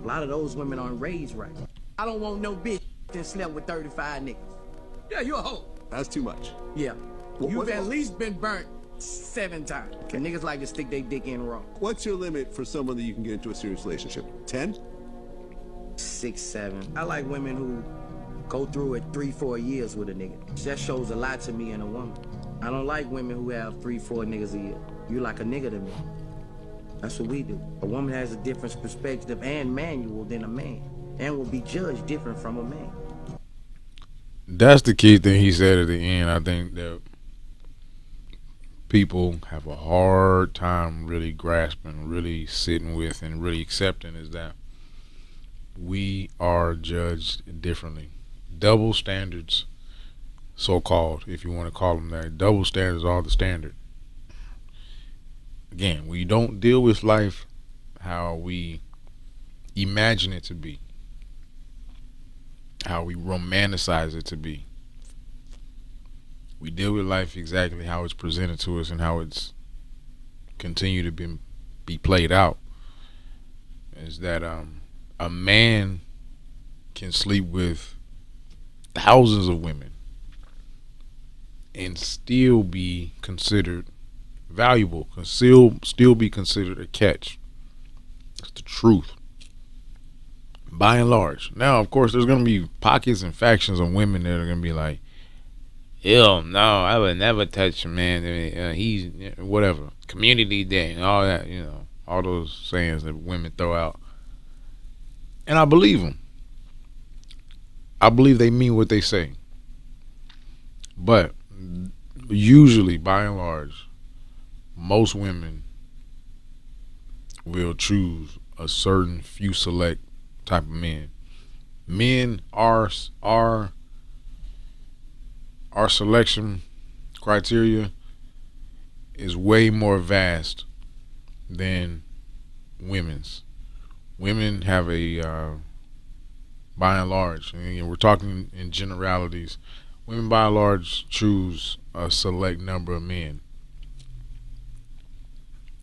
A lot of those women aren't raised right. I don't want no bitch that slept with 35 niggas. Yeah, you a hoe. That's too much. Yeah. You've at least been burnt 7 times. And niggas like to stick their dick in raw. What's your limit for someone that you can get into a serious relationship? 10? 6, 7. I like women who go through it 3, 4 years with a nigga. That shows a lot to me in a woman. I don't like women who have 3, 4 niggas a year. You like a nigga to me. That's what we do. A woman has a different perspective and manual than a man, and will be judged different from a man. That's the key thing he said at the end. I think that people have a hard time really grasping, really sitting with, and really accepting is that we are judged differently. Double standards, so called, if you want to call them that. Double standards are the standard. Again, we don't deal with life how we imagine it to be, how we romanticize it to be. We deal with life exactly how it's presented to us and how it's continue to be played out. Is that a man can sleep with thousands of women and still be considered valuable, can still be considered a catch. That's the truth, by and large. Now, of course, there's going to be pockets and factions of women that are going to be like, hell no, I would never touch a man. He's whatever, community day, and all that, all those sayings that women throw out. And I believe them. I believe they mean what they say. But usually, by and large, most women will choose a certain few select type of men. Men are our selection criteria is way more vast than women's. Women have a by and large, and we're talking in generalities, women by and large choose a select number of men.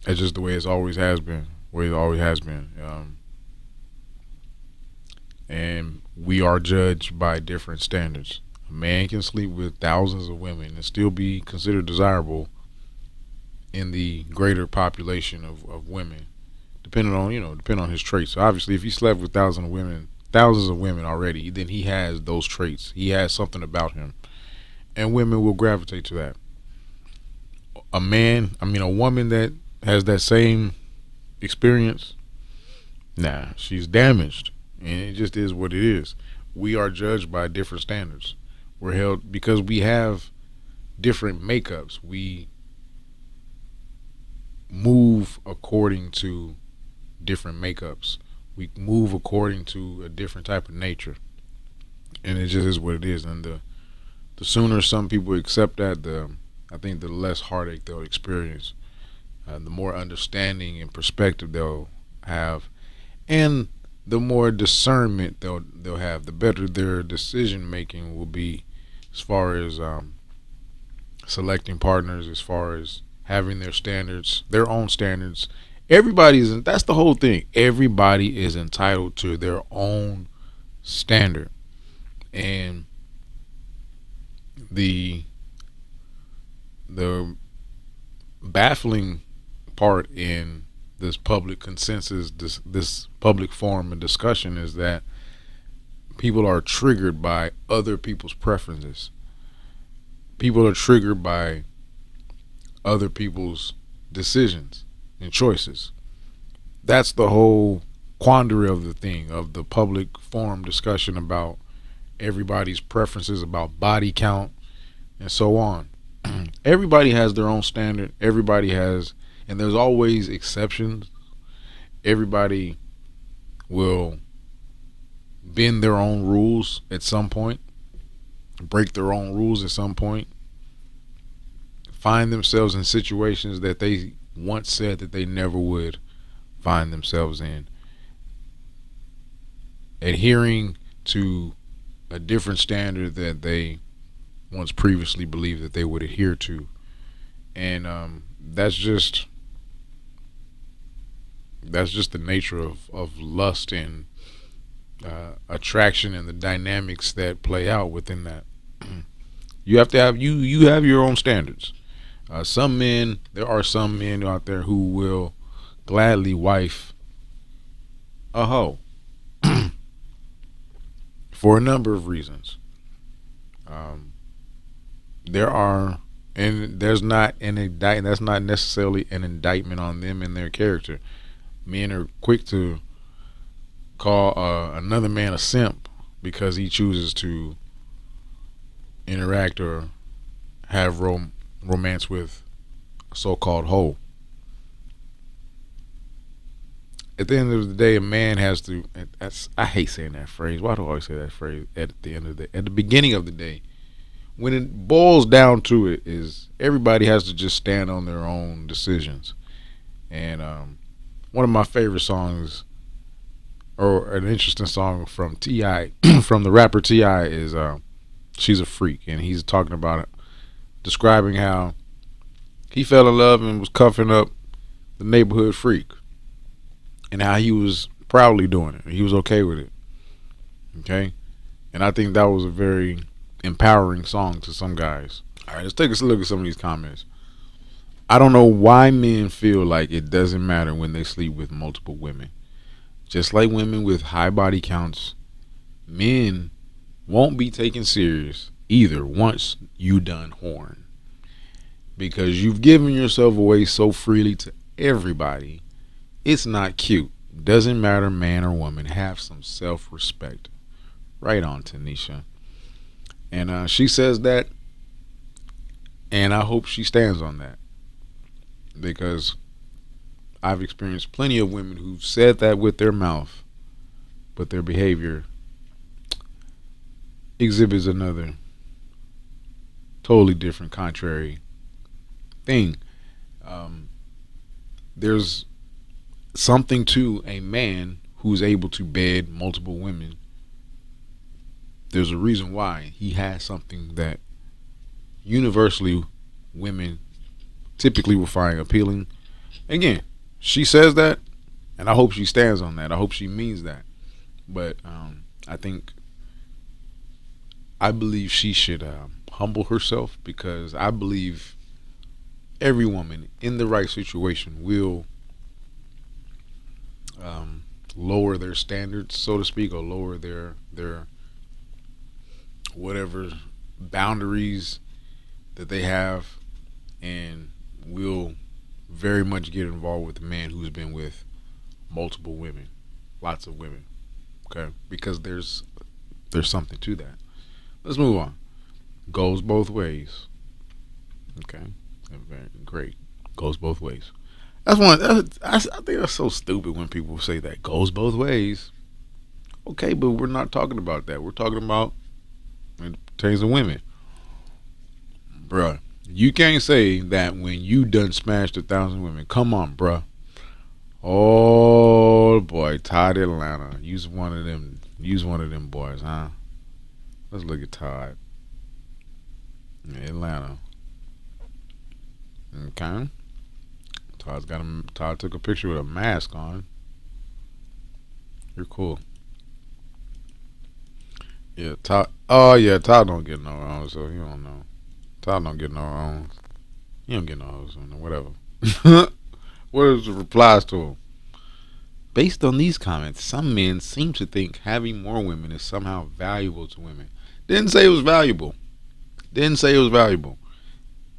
That's just the way it's always has been. And we are judged by different standards. A man can sleep with thousands of women and still be considered desirable in the greater population of women, depending on his traits. So obviously, if he slept with thousands of women already, then he has those traits. He has something about him, and women will gravitate to that. A woman that has that same experience, nah, she's damaged, and it just is what it is. We are judged by different standards. We're held because we have different makeups. We move according to different makeups. We move according to a different type of nature, and it just is what it is. And the sooner some people accept that, I think the less heartache they'll experience, the more understanding and perspective they'll have, and the more discernment they'll have, the better their decision making will be, as far as selecting partners, as far as having their standards, their own standards. That's the whole thing. Everybody is entitled to their own standard, and the baffling part in this public consensus, this public forum and discussion, is that people are triggered by other people's preferences. People are triggered by other people's decisions and choices. That's the whole quandary of the thing, of the public forum discussion about everybody's preferences, about body count, and so on. Everybody has their own standard. Everybody has, and there's always exceptions. Everybody will bend their own rules at some point, break their own rules at some point, find themselves in situations that they once said that they never would find themselves in, adhering to a different standard that they once previously believed that they would adhere to. And that's just That's just the nature of lust and attraction and the dynamics that play out within that. You have to have you have your own standards. There are some men out there who will gladly wife a hoe for a number of reasons. Um, there are, and there's not an indict. That's not necessarily an indictment on them and their character. Men are quick to call another man a simp because he chooses to interact or have romance with a so-called hoe. At the end of the day, a man has to. I hate saying that phrase. Why do I always say that phrase at the end of at the beginning of the day? When it boils down to it, is everybody has to just stand on their own decisions. And one of my favorite songs, or an interesting song from Ti, from the rapper Ti, is "She's a Freak," and he's talking about it, describing how he fell in love and was cuffing up the neighborhood freak, and how he was proudly doing it. He was okay with it. Okay, and I think that was a very empowering song to some guys. All right, let's take a look at some of these comments. I don't know why men feel like it doesn't matter when they sleep with multiple women. Just like women with high body counts, men won't be taken serious either once you done horn. Because you've given yourself away so freely to everybody, it's not cute. Doesn't matter, man or woman, have some self-respect. Right on, Tanisha. And she says that, and I hope she stands on that. Because I've experienced plenty of women who've said that with their mouth, but their behavior exhibits another totally different, contrary thing. There's something to a man who's able to bed multiple women. There's a reason why he has something that universally women typically will find appealing. Again, she says that, and I hope she stands on that. I hope she means that. But I believe she should humble herself, because I believe every woman in the right situation will lower their standards, so to speak, or lower their whatever boundaries that they have, and will very much get involved with a man who's been with multiple women, lots of women. Okay, because there's something to that. Let's move on. Goes both ways. Okay, very great. Goes both ways. I think that's so stupid when people say that goes both ways. Okay, but we're not talking about that. We're talking about when it pertains to women, bruh. You can't say that when you done smashed 1,000 women. Come on, bruh. Oh boy, Todd Atlanta. Use one of them. Use one of them boys, huh? Let's look at Todd. Atlanta. Okay. Todd took a picture with a mask on. You're cool. Yeah, Todd. Oh yeah, Todd don't get no wrong, so you don't know. Todd don't get no wrong. He don't get no wrongs, whatever. What is the replies to him? Based on these comments, some men seem to think having more women is somehow valuable to women. Didn't say it was valuable. Didn't say it was valuable.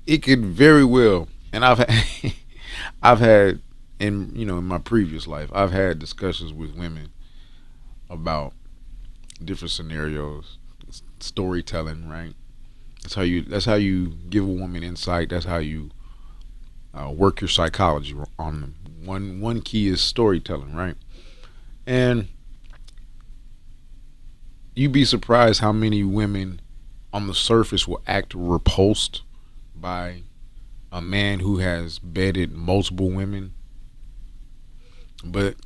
It could very well, and I've had in my previous life, I've had discussions with women about different scenarios, storytelling, right? That's how you give a woman insight. That's how you work your psychology on them. One key is storytelling, right? And you'd be surprised how many women on the surface will act repulsed by a man who has bedded multiple women, but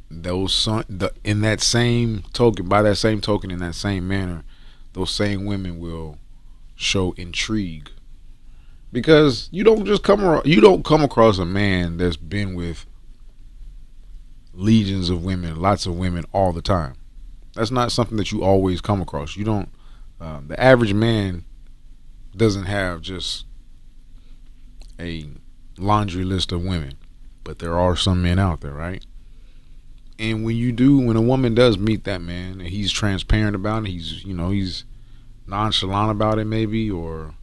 in that same token, by that same token, in that same manner, those same women will show intrigue, because you don't come across a man that's been with legions of women, lots of women all the time. That's not something that you always come across. You don't. The average man doesn't have just a laundry list of women, but there are some men out there, right? And when a woman does meet that man, and he's transparent about it, he's nonchalant about it, maybe, or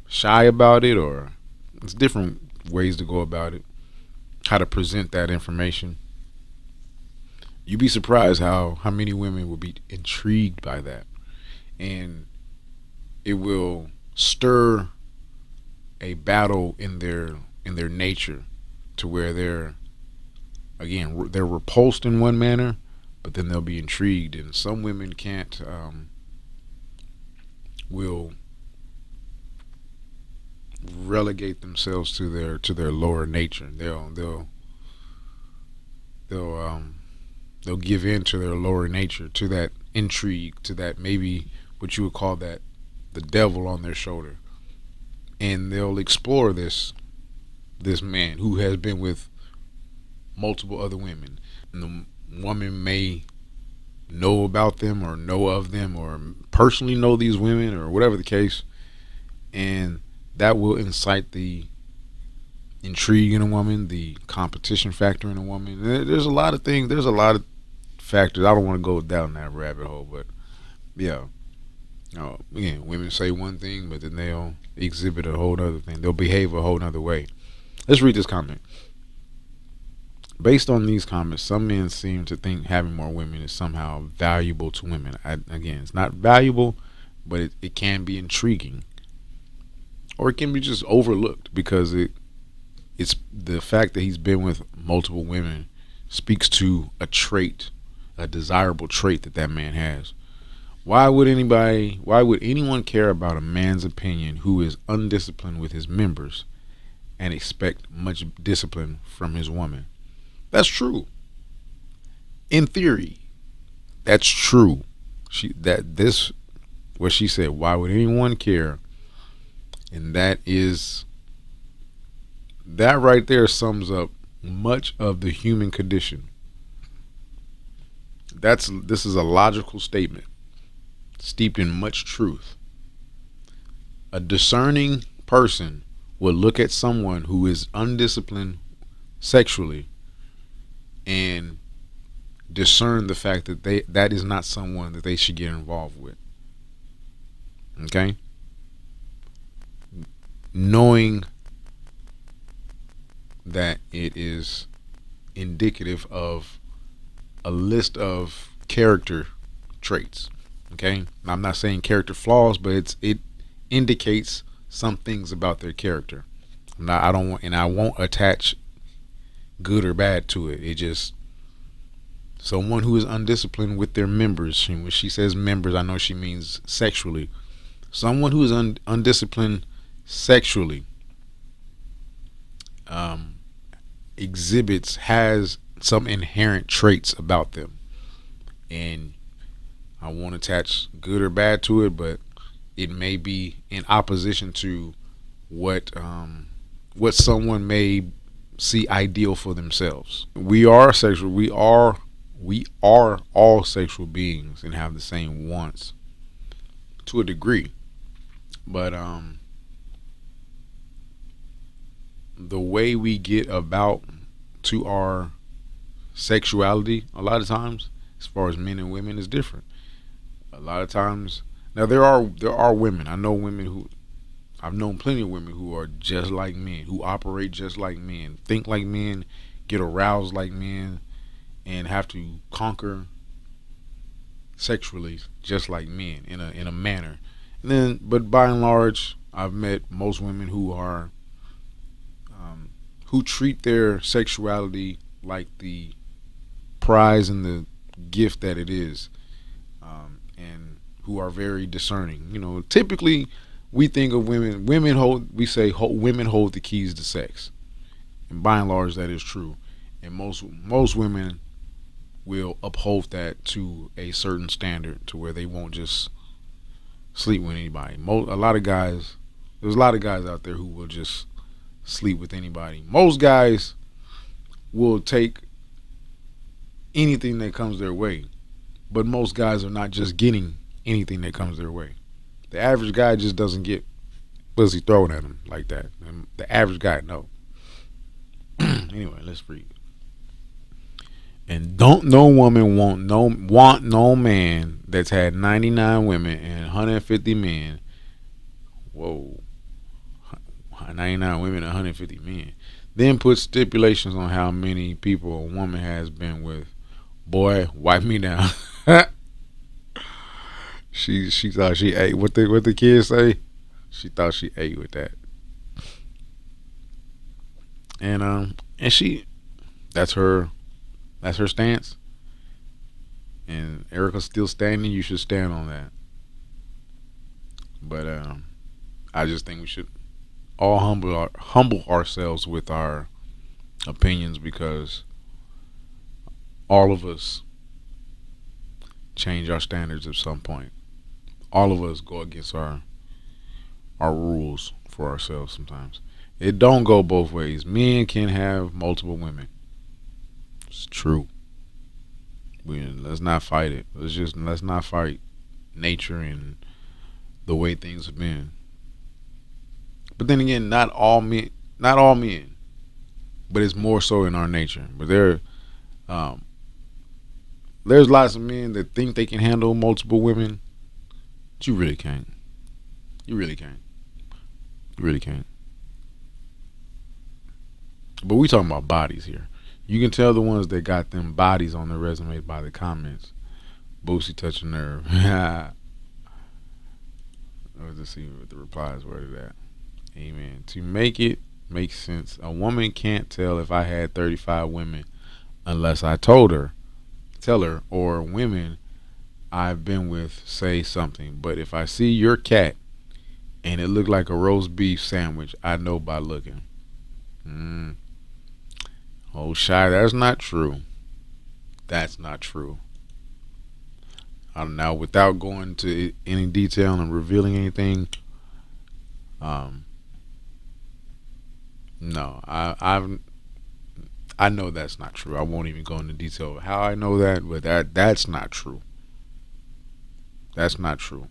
shy about it, or it's different ways to go about it, how to present that information. You'd be surprised how many women will be intrigued by that, and it will stir a battle in their nature, to where they're repulsed in one manner, but then they'll be intrigued. And some women can't will relegate themselves to their lower nature. They'll give in to their lower nature, to that intrigue, to that, maybe what you would call that, the devil on their shoulder, and they'll explore this man who has been with multiple other women. And the woman may know about them, or know of them, or personally know these women, or whatever the case, and that will incite the intrigue in a woman, the competition factor in a woman. There's a lot of things. There's a lot of factors. I don't want to go down that rabbit hole, but yeah. Again, women say one thing, but then they'll exhibit a whole other thing. They'll behave a whole other way. Let's read this comment. Based on these comments, some men seem to think having more women is somehow valuable to women. Again, it's not valuable, but it can be intriguing, or it can be just overlooked, because it's the fact that he's been with multiple women speaks to a trait, a desirable trait that man has. Why would anyone care about a man's opinion who is undisciplined with his members and expect much discipline from his woman? That's true. In theory, that's true. What she said, why would anyone care? And that right there sums up much of the human condition. This is a logical statement, steeped in much truth. A discerning person will look at someone who is undisciplined sexually and discern the fact that that is not someone that they should get involved with. Okay? Knowing that it is indicative of a list of character traits. Okay, I'm not saying character flaws, but it indicates some things about their character. I won't attach good or bad to it. It just, someone who is undisciplined with their members. And when she says members, I know she means sexually. Someone who is undisciplined sexually has some inherent traits about them, and I won't attach good or bad to it, but it may be in opposition to what someone may see ideal for themselves. We are sexual. We are all sexual beings and have the same wants to a degree, but the way we get about to our sexuality, a lot of times, as far as men and women, is different. A lot of times, now there are women. I've known plenty of women who are just like men, who operate just like men, think like men, get aroused like men, and have to conquer sexually just like men in a manner. But by and large, I've met most women who treat their sexuality like the prize and the gift that it is, and who are very discerning. Typically we think of women. Women hold the keys to sex, and by and large that is true. And most women will uphold that to a certain standard, to where they won't just sleep with anybody. There's a lot of guys out there who will just sleep with anybody. Most guys will take anything that comes their way. But most guys are not just getting anything that comes their way. The average guy just doesn't get pussy thrown at him like that. And the average guy, no. Anyway, let's read. And don't no woman want no man that's had 99 women and 150 men. Whoa. 99 women and 150 men. Then put stipulations on how many people a woman has been with. Boy, wipe me down. She thought she ate. What the kids say? She thought she ate with that. And she, that's her stance. And Erica's still standing. You should stand on that. But I just think we should all humble ourselves with our opinions, because all of us change our standards at some point. All of us go against our rules for ourselves sometimes. It don't go both ways. Men can have multiple women. It's true. Let's not fight it. Let's not fight nature and the way things have been. But then again, not all men, but it's more so in our nature. But there's lots of men that think they can handle multiple women. But you really can't. You really can't. You really can't. But we talking about bodies here. You can tell the ones that got them bodies on their resume by the comments. Boosie touch a nerve. Let's see what the replies were to that. Amen. To make it make sense, a woman can't tell if I had 35 women unless I tell her, or women I've been with say something. But if I see your cat and it looked like a roast beef sandwich, I know by looking. Oh, Shy, that's not true. That's not true. Now, without going into any detail and revealing anything, no, I know that's not true. I won't even go into detail of how I know that, but that's not true. That's not true.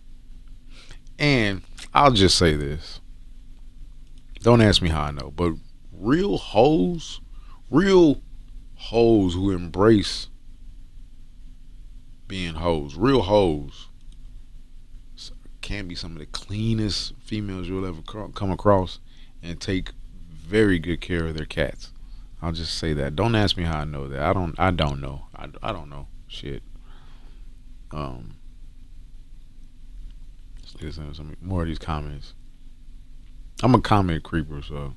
And I'll just say this. Don't ask me how I know, but real hoes who embrace being hoes, real hoes, can be some of the cleanest females you'll ever come across, and take very good care of their cats. I'll just say that. Don't ask me how I know that. I don't know. I don't know. Shit. Let's listen to some more of these comments. I'm a comment creeper, so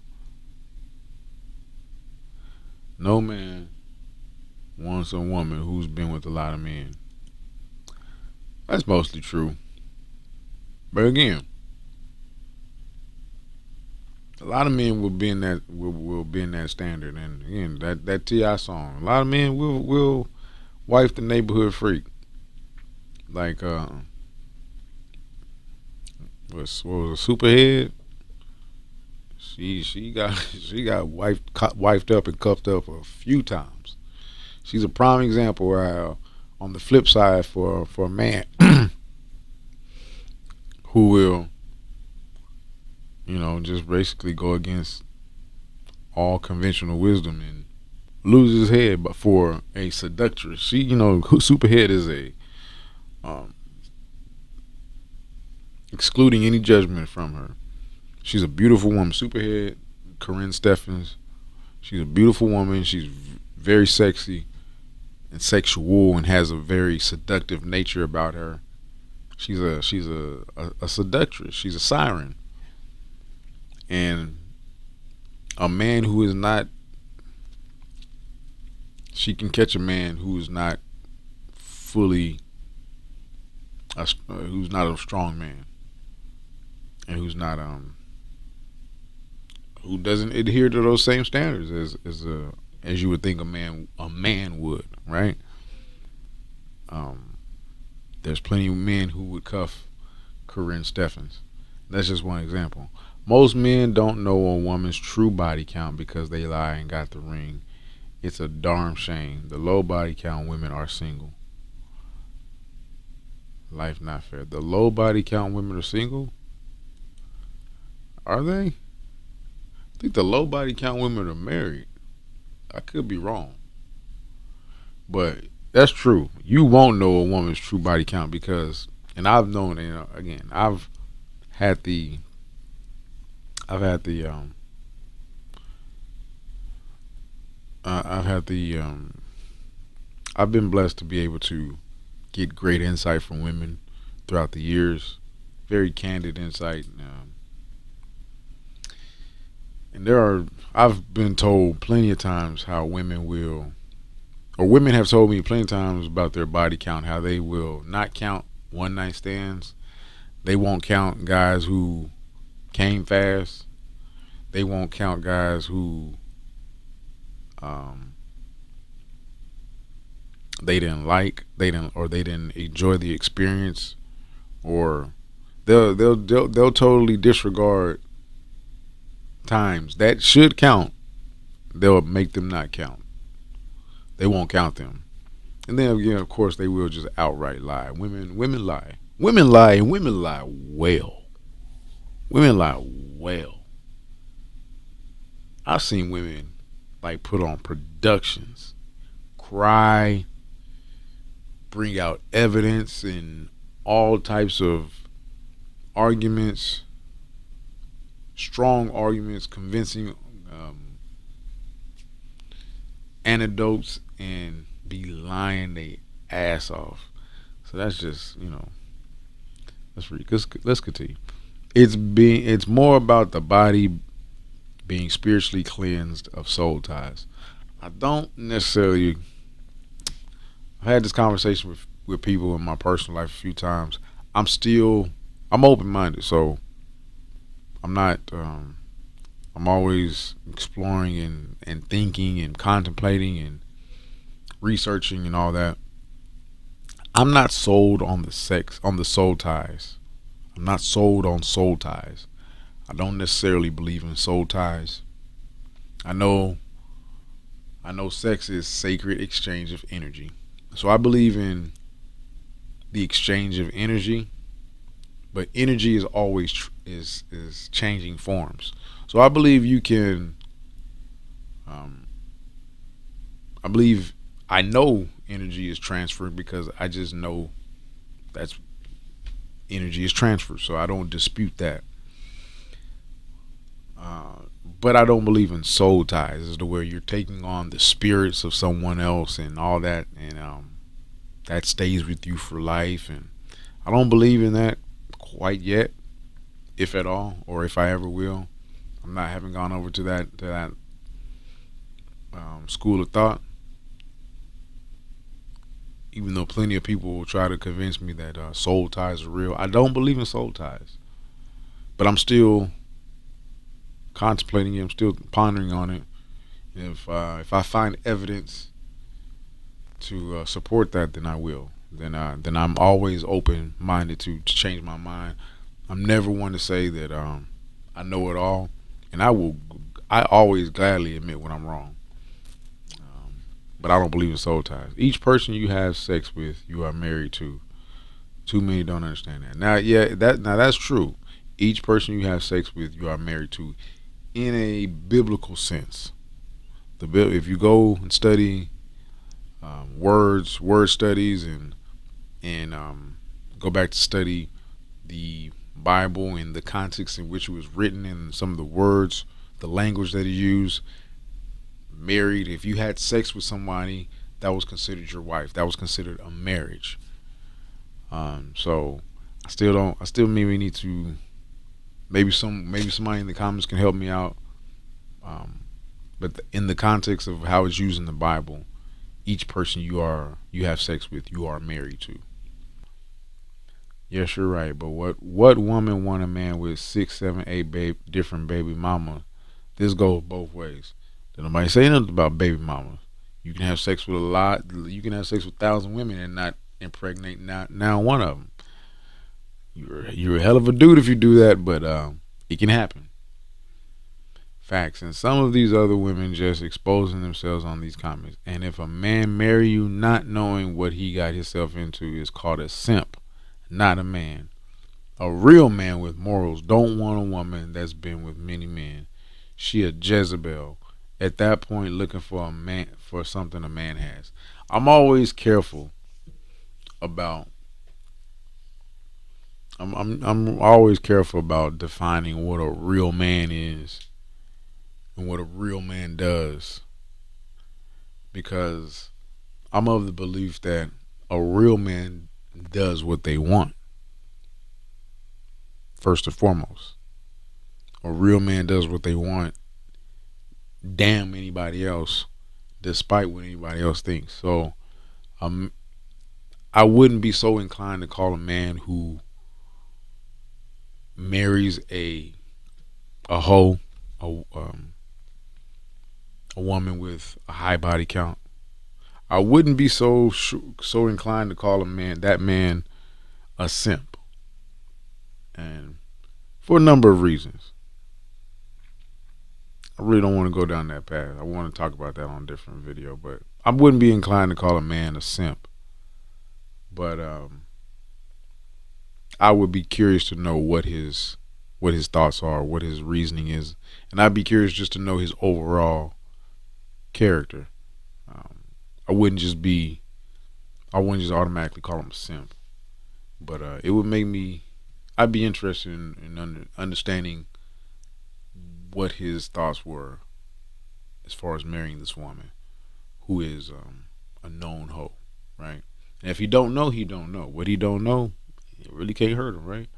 no man wants a woman who's been with a lot of men. That's mostly true. But again, a lot of men will be in that standard, and again, that T.I. song. A lot of men will wife the neighborhood freak. Like what was a Superhead? She got wifed up and cuffed up a few times. She's a prime example where, on the flip side, for a man who will, just basically go against all conventional wisdom and lose his head, but for a seductress. She, Superhead is a excluding any judgment from her. She's a beautiful woman. Superhead, Corinne Steffens. She's a beautiful woman. She's very sexy and sexual, and has a very seductive nature about her. She's a seductress. She's a siren. And a man who is not, she can catch a man who is not fully, who's not a strong man, and who's not who doesn't adhere to those same standards as you would think a man would, right? There's plenty of men who would cuff Corinne Steffens. That's just one example. Most men don't know a woman's true body count because they lie and got the ring. It's a darn shame. The low body count women are single. Life not fair. The low body count women are single? Are they? I think the low body count women are married. I could be wrong. But that's true. You won't know a woman's true body count because, and I've known, again, had the, I've had the, I've had the, I've been blessed to be able to get great insight from women throughout the years. Very candid insight. And I've been told plenty of times how women have told me plenty of times about their body count, how they will not count one night stands. They won't count guys who came fast. They won't count guys who um, they didn't enjoy the experience, or they'll totally disregard times that should count. They'll make them not count. They won't count them. And then again, of course, they will just outright lie. Women lie. Women lie, and women lie well. Women lie well. I've seen women like put on productions, cry, bring out evidence and all types of arguments, strong arguments, convincing um, anecdotes, and be lying they ass off. So that's just that's really let's continue. It's more about the body being spiritually cleansed of soul ties. I don't necessarily. I've had this conversation with people in my personal life a few times. I'm open minded, so I'm not. I'm always exploring and thinking and contemplating and researching and all that. I'm not sold on the soul ties. I'm not sold on soul ties. I don't necessarily believe in soul ties. I know I know sex is sacred exchange of energy. So I believe in the exchange of energy, but energy is always is changing forms. So I believe you can um I believe I know energy is transferred because I just know that's energy is transferred. So I don't dispute that. But I don't believe in soul ties, as to where you're taking on the spirits of someone else and all that, and that stays with you for life. And I don't believe in that quite yet, if at all, or if I ever will. I'm not haven't gone over to that school of thought, even though plenty of people will try to convince me that soul ties are real. I don't believe in soul ties, but I'm still contemplating it. I'm still pondering on it. And if I find evidence to support that, then I will. Then I'm always open minded to change my mind. I'm never one to say that I know it all, and I will. I always gladly admit when I'm wrong. Um, but I don't believe in soul ties. Each person you have sex with, you are married to. Too many don't understand that. Now that's true. Each person you have sex with, you are married to, in a biblical sense. If you go and study word studies, and go back to study the Bible and the context in which it was written and some of the words, the language that he used. Married, if you had sex with somebody, that was considered your wife. That was considered a marriage. So I still don't. I still maybe need to. Maybe somebody in the comments can help me out. Um, but in the context of how it's used in the Bible, each person you have sex with, you are married to. Yes, you're right. But what woman want a man with six, seven, eight different baby mama? This goes both ways. Did nobody say nothing about baby mamas? You can have sex with a lot. You can have sex with 1,000 women and not impregnate now one of them. You're a hell of a dude if you do that, but it can happen. Facts. And some of these other women just exposing themselves on these comments. And if a man marry you not knowing what he got himself into is called a simp, not a man. A real man with morals don't want a woman that's been with many men. She a Jezebel. At that point, looking for a man for something a man has. I'm always careful about. I'm always careful about defining what a real man is and what a real man does, because I'm of the belief that a real man does what they want first and foremost. A real man does what they want, damn anybody else, despite what anybody else thinks. So um, I wouldn't be so inclined to call a man who marries a hoe, a woman with a high body count. I wouldn't be so inclined to call that man a simp, and for a number of reasons. I really don't want to go down that path. I want to talk about that on a different video, but I wouldn't be inclined to call a man a simp. But I would be curious to know what his thoughts are, what his reasoning is, and I'd be curious just to know his overall character. Um, I wouldn't just automatically call him a simp, but it would make me. I'd be interested in understanding what his thoughts were as far as marrying this woman who is a known hoe, right? And if he don't know, he don't know. What he don't know, it really can't hurt him, right?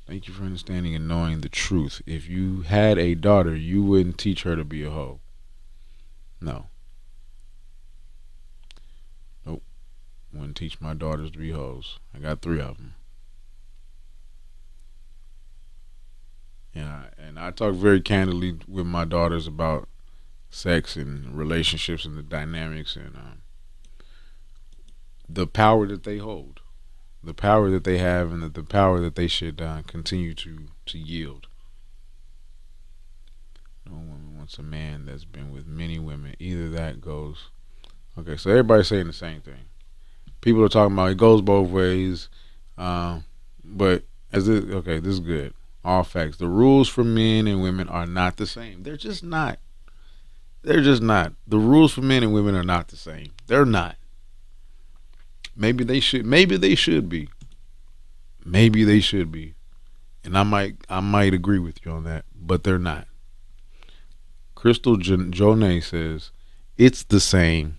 Thank you for understanding and knowing the truth. If you had a daughter, you wouldn't teach her to be a hoe. No. Nope. Wouldn't teach my daughters to be hoes. I got 3 of them. And I talk very candidly with my daughters about sex and relationships and the dynamics and the power that they hold, the power that they have, and the power that they should continue to yield. No woman wants a man that's been with many women. Either that goes. Okay, so everybody's saying the same thing. People are talking about it goes both ways, but this is good. All facts. The rules for men and women are not the same. They're just not. They're just not. The rules for men and women are not the same. They're not. Maybe they should. Maybe they should be. Maybe they should be. And I might agree with you on that, but they're not. Crystal Jonay says it's the same.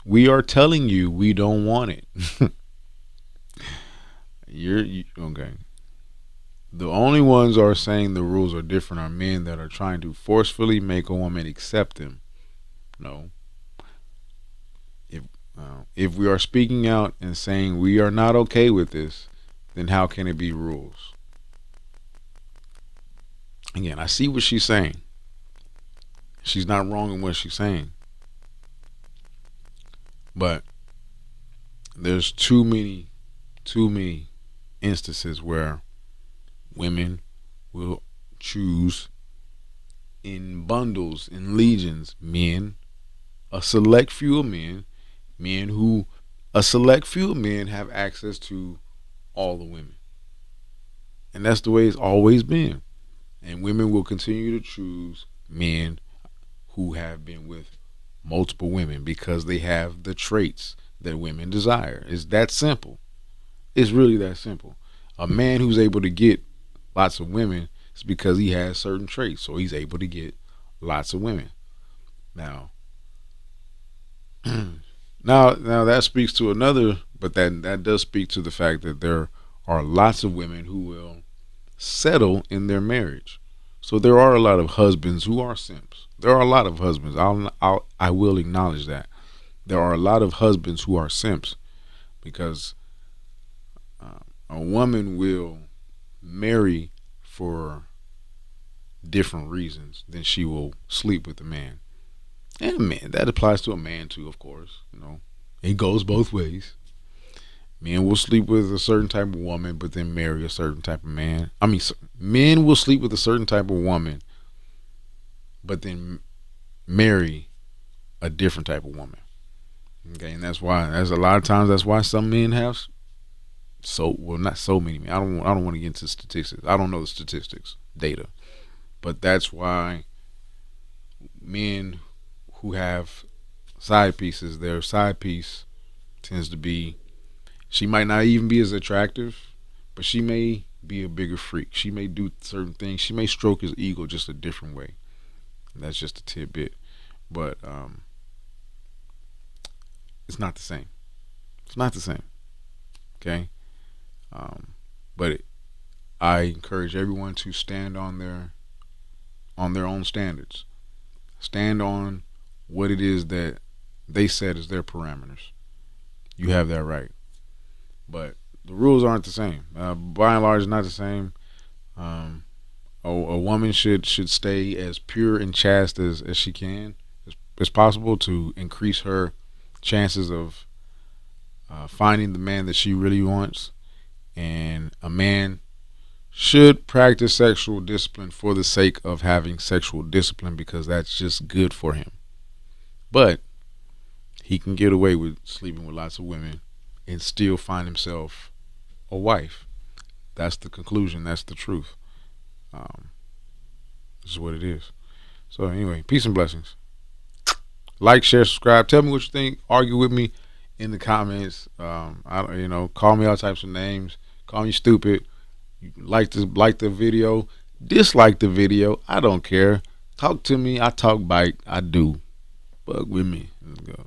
We are telling you we don't want it. Okay. The only ones who are saying the rules are different are men that are trying to forcefully make a woman accept them. No. If we are speaking out and saying we are not okay with this, then how can it be rules? Again, I see what she's saying. She's not wrong in what she's saying. But there's too many instances where women will choose in bundles, in legions, a select few of men have access to all the women. And that's the way it's always been. And women will continue to choose men who have been with multiple women because they have the traits that women desire. It's that simple. It's really that simple. A man who's able to get lots of women is because he has certain traits, so he's able to get lots of women. Now that speaks to another, but that does speak to the fact that there are lots of women who will settle in their marriage. So there are a lot of husbands who are simps. There are a lot of husbands. I will acknowledge that. There are a lot of husbands who are simps because a woman will marry for different reasons than she will sleep with a man. And a man, that applies to a man too, of course. It goes both ways. Men will sleep with a certain type of woman, but then marry a certain type of man. Men will sleep with a certain type of woman, but then marry a different type of woman. Okay, and that's why there's a lot of times that's why some men have not so many men. I don't want to get into statistics. I don't know the statistics data, but that's why men who have side pieces, their side piece tends to be, she might not even be as attractive, but she may be a bigger freak. She may do certain things. She may stroke his ego just a different way. And that's just a tidbit, but it's not the same. It's not the same. Okay, but I encourage everyone to stand on their own standards. Stand on what it is that they set as their parameters. You have that right, but the rules aren't the same. By and large, not the same. Um, a woman should stay as pure and chaste as she can as possible to increase her chances of finding the man that she really wants. And a man should practice sexual discipline for the sake of having sexual discipline because that's just good for him. But he can get away with sleeping with lots of women and still find himself a wife. That's the conclusion. That's the truth. Um, this is what it is. So anyway, peace and blessings. Like, share, subscribe. Tell me what you think. Argue with me in the comments. I don't, call me all types of names. Call me stupid. You like the video. Dislike the video. I don't care. Talk to me. I talk bite. I do. Bug with me. Let's go.